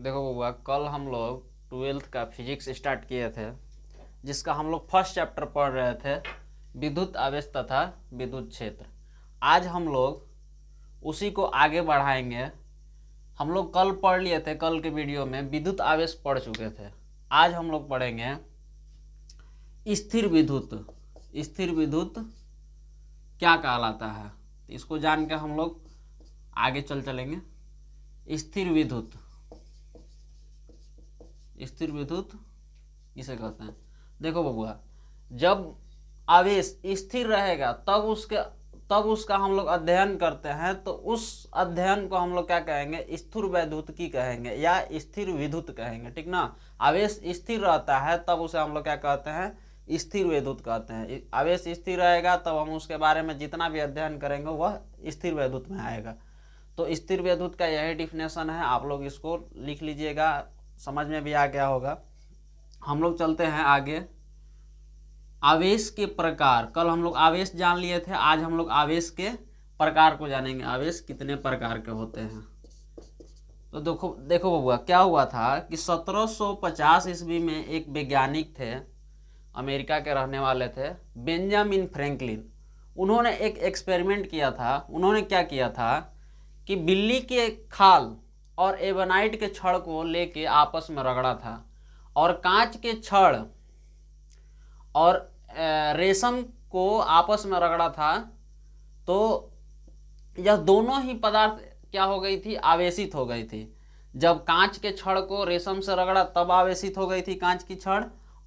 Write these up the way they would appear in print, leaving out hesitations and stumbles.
देखो बउआ, कल हम लोग 12th का फिजिक्स स्टार्ट किए थे, जिसका हम लोग फर्स्ट चैप्टर पढ़ रहे थे, विद्युत आवेश तथा विद्युत क्षेत्र। आज हम लोग उसी को आगे बढ़ाएंगे। हम लोग कल पढ़ लिए थे, कल के वीडियो में विद्युत आवेश पढ़ चुके थे। आज हम लोग पढ़ेंगे स्थिर विद्युत। स्थिर विद्युत क्या कहलाता है, इसको जान के हम लोग आगे चलेंगे। स्थिर विद्युत, स्थिर विद्युत किसे कहते हैं? देखो बबुआ, जब आवेश स्थिर रहेगा तब उसका हम लोग अध्ययन करते हैं, तो उस अध्ययन को हम लोग क्या कहेंगे? स्थिर वैद्युतिकी कहेंगे या स्थिर विद्युत कहेंगे, ठीक ना। आवेश स्थिर रहता है तब उसे हम लोग क्या कहते हैं? स्थिर वैद्युत कहते हैं। आवेश स्थिर रहेगा तब हम उसके बारे में जितना भी अध्ययन करेंगे वह स्थिर वैद्युत में आएगा। तो स्थिर वैद्युत का यही डिफिनेशन है, आप लोग इसको लिख लीजिएगा, समझ में भी आ गया होगा। हम लोग चलते हैं आगे। आवेश के प्रकार, कल हम लोग आवेश जान लिए थे, आज हम लोग आवेश के प्रकार को जानेंगे। आवेश कितने प्रकार के होते हैं? तो देखो बबुआ, क्या हुआ था कि 1750 ईस्वी में एक वैज्ञानिक थे, अमेरिका के रहने वाले थे, बेंजामिन फ्रैंकलिन। उन्होंने एक एक्सपेरिमेंट किया था। उन्होंने क्या किया था कि बिल्ली के खाल और एबोनाइट के छड़ को लेके आपस में रगड़ा था, और कांच के छड़ और रेशम को आपस में रगड़ा था। तो यह दोनों ही पदार्थ क्या हो गई थी? आवेशित हो गई थी। जब कांच के छड़ को रेशम से रगड़ा तब आवेशित हो गई थी कांच की छड़,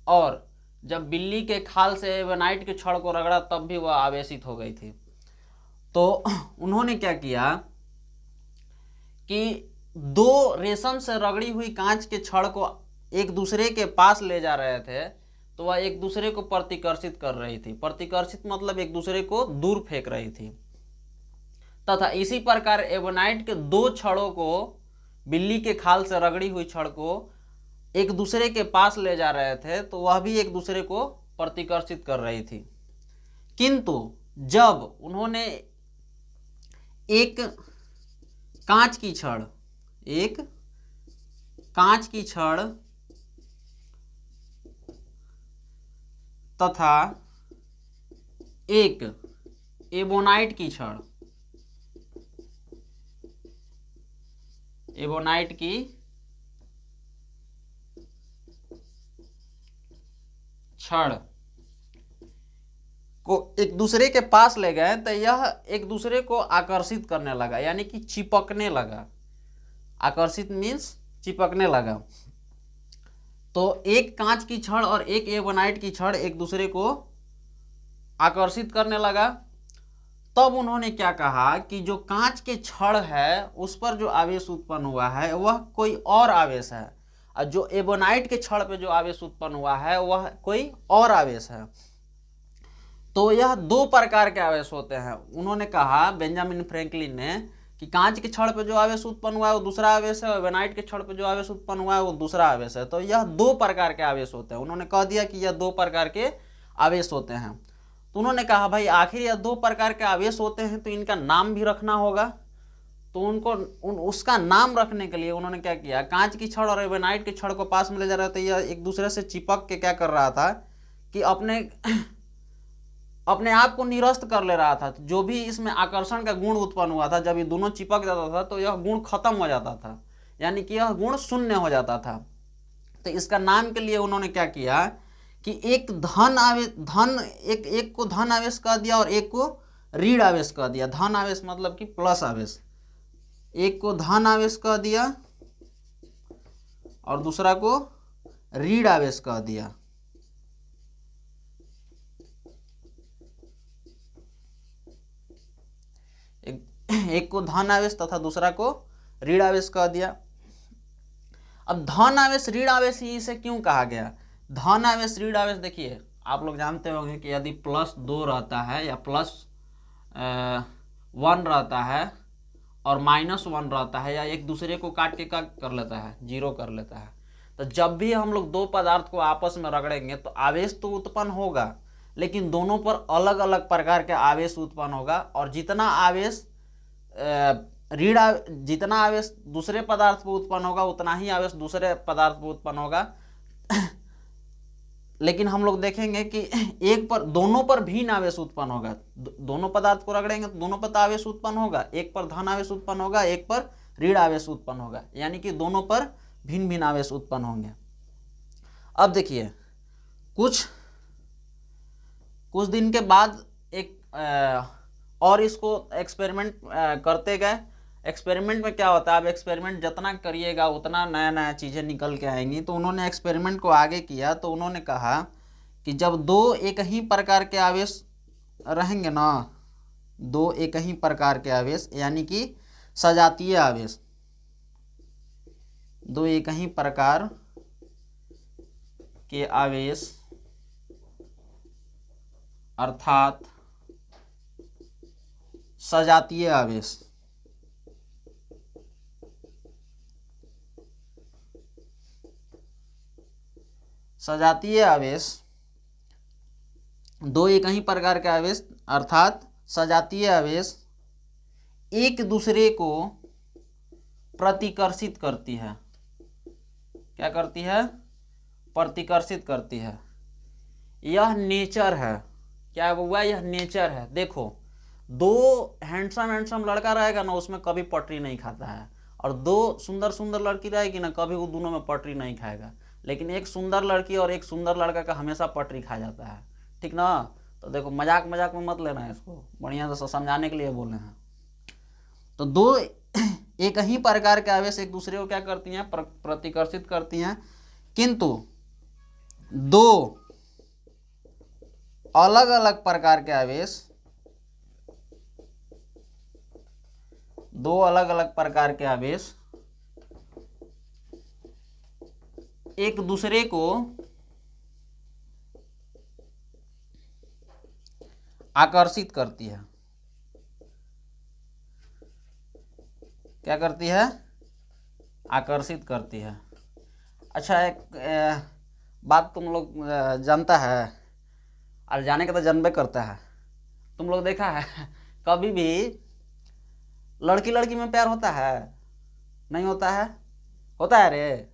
और जब बिल्ली के खाल से एबोनाइट के छड़ को रगड़ा तब भी वह आवेशित हो गई थी। तो उन्होंने क्या किया कि दो रेशम से रगड़ी हुई कांच के छड़ को एक दूसरे के पास ले जा रहे थे, तो वह एक दूसरे को प्रतिकर्षित कर रही थी। प्रतिकर्षित मतलब एक दूसरे को दूर फेंक रही थी। तथा इसी प्रकार एबोनाइट के दो छड़ों को, बिल्ली के खाल से रगड़ी हुई छड़ को एक दूसरे के पास ले जा रहे थे, तो वह भी एक दूसरे को प्रतिकर्षित कर रही थी। किंतु जब उन्होंने एक कांच की छड़ तथा एक एबोनाइट की छड़ को एक दूसरे के पास ले गए, तो यह एक दूसरे को आकर्षित करने लगा, यानी कि चिपकने लगा। आकर्षित मीन्स चिपकने लगा। तो एक कांच की छड़ और एक एबोनाइट की छड़ एक दूसरे को आकर्षित करने लगा। तब उन्होंने क्या कहा कि जो कांच के छड़ है उस पर जो आवेश उत्पन्न हुआ है वह कोई और आवेश है, और जो एबोनाइट के छड़ पे जो आवेश उत्पन्न हुआ है वह कोई और आवेश है। तो यह दो प्रकार के आवेश होते हैं। उन्होंने कहा, बेंजामिन फ्रैंकलिन ने, कि कांच के छड़ पे जो आवेश उत्पन्न हुआ है वो दूसरा आवेश है, और एबोनाइट के छड़ पे जो आवेश उत्पन्न हुआ है वो दूसरा आवेश है। तो यह दो प्रकार के आवेश होते हैं। उन्होंने कह दिया कि यह दो प्रकार के आवेश होते हैं। तो उन्होंने कहा, भाई आखिर यह दो प्रकार के आवेश होते हैं तो इनका नाम भी रखना होगा। तो उसका नाम रखने के लिए उन्होंने क्या किया, कांच की छड़ और एबोनाइट के छड़ को पास में ले जा रहे थे, यह एक दूसरे से चिपक के क्या कर रहा था कि अपने आप को निरस्त कर ले रहा था। जो भी इसमें आकर्षण का गुण उत्पन्न हुआ था, जब ये दोनों चिपक जाता था तो यह गुण खत्म हो जाता था, यानी कि यह गुण शून्य हो जाता था। तो इसका नाम के लिए उन्होंने क्या किया कि एक को धन आवेश कह दिया और एक को ऋण आवेश कह दिया। धन आवेश मतलब कि प्लस आवेश। एक को धन आवेश कह दिया और दूसरा को ऋण आवेश कह दिया। एक को धन आवेश तथा दूसरा को ऋण आवेश कह दिया। अब धन आवेश ऋण आवेश ही इसे क्यों कहा गया? धन आवेश ऋण आवेश, देखिए आप लोग जानते होंगे कि यदि +2 रहता है या +1 रहता है और -1 रहता है, या एक दूसरे को काट के क्या कर लेता है? 0 कर लेता है। तो जब भी हम लोग दो पदार्थ को आपस में रगड़ेंगे तो आवेश तो उत्पन्न होगा, लेकिन दोनों पर अलग अलग प्रकार के आवेश उत्पन्न होगा। और जितना आवेश जितना आवेश दूसरे पदार्थ पर उत्पन्न होगा उतना ही आवेश दूसरे पदार्थ पर उत्पन्न होगा। लेकिन हम लोग देखेंगे कि एक पर, दोनों पर भिन्न आवेश उत्पन्न होगा। दोनों पदार्थ को रगड़ेंगे तो दोनों पर आवेश उत्पन्न होगा, एक पर धन आवेश उत्पन्न होगा, एक पर ऋण आवेश उत्पन्न होगा, यानी कि दोनों पर भिन्न भिन्न आवेश उत्पन्न होंगे। अब देखिए कुछ दिन के बाद और इसको एक्सपेरिमेंट करते गए। एक्सपेरिमेंट में क्या होता है, अब एक्सपेरिमेंट जितना करिएगा उतना नया नया चीज़ें निकल के आएंगी। तो उन्होंने एक्सपेरिमेंट को आगे किया, तो उन्होंने कहा कि जब दो एक ही प्रकार के आवेश रहेंगे ना, दो एक ही प्रकार के आवेश यानी कि सजातीय आवेश, दो एक ही प्रकार के आवेश अर्थात सजातीय आवेश, सजातीय आवेश, दो एक ही प्रकार के आवेश अर्थात सजातीय आवेश एक दूसरे को प्रतिकर्षित करती है। क्या करती है? प्रतिकर्षित करती है। यह नेचर है। क्या हुआ? यह नेचर है। देखो, दो हैंडसम लड़का रहेगा ना, उसमें कभी पटरी नहीं खाता है, और दो सुंदर सुंदर लड़की रहेगी ना, कभी वो दोनों में पटरी नहीं खाएगा। लेकिन एक सुंदर लड़की और एक सुंदर लड़का का हमेशा पटरी खा जाता है, ठीक ना। तो देखो, मजाक मजाक में मत लेना है इसको, बढ़िया से समझाने के लिए बोले हैं। तो दो एक ही प्रकार के आवेश एक दूसरे को क्या करती हैं? प्रतिकर्षित करती हैं। किंतु दो अलग अलग प्रकार के आवेश, दो अलग अलग प्रकार के आवेश एक दूसरे को आकर्षित करती है। क्या करती है? आकर्षित करती है। अच्छा, एक बात तुम लोग जानता है, और जाने का तो जानबे करता है। तुम लोग देखा है कभी भी लड़की लड़की में प्यार होता है? नहीं होता है? होता है रे?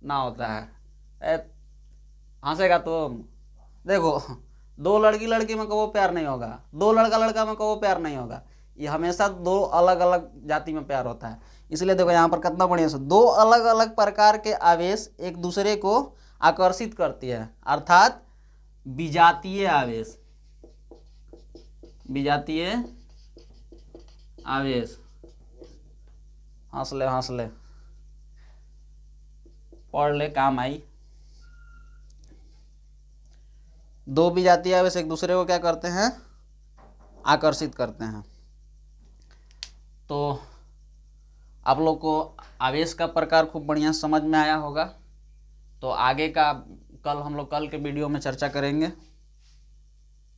ना होता है। हंसेगा तुम। देखो, दो लड़की लड़की में कबो प्यार नहीं होगा, दो लड़का लड़का में कबो प्यार नहीं होगा। ये हमेशा दो अलग अलग जाति में प्यार होता है। इसलिए देखो यहाँ पर कितना बढ़िया से, दो अलग अलग प्रकार के आवेश एक दूसरे को आकर्षित करती है, अर्थात विजातीय आवेश, विजातीय आवेश। हंस ले, पढ़ ले, काम आई। दो विजातीय आवेश एक दूसरे को क्या करते हैं? आकर्षित करते हैं। तो आप लोग को आवेश का प्रकार खूब बढ़िया समझ में आया होगा। तो आगे का कल हम लोग कल के वीडियो में चर्चा करेंगे।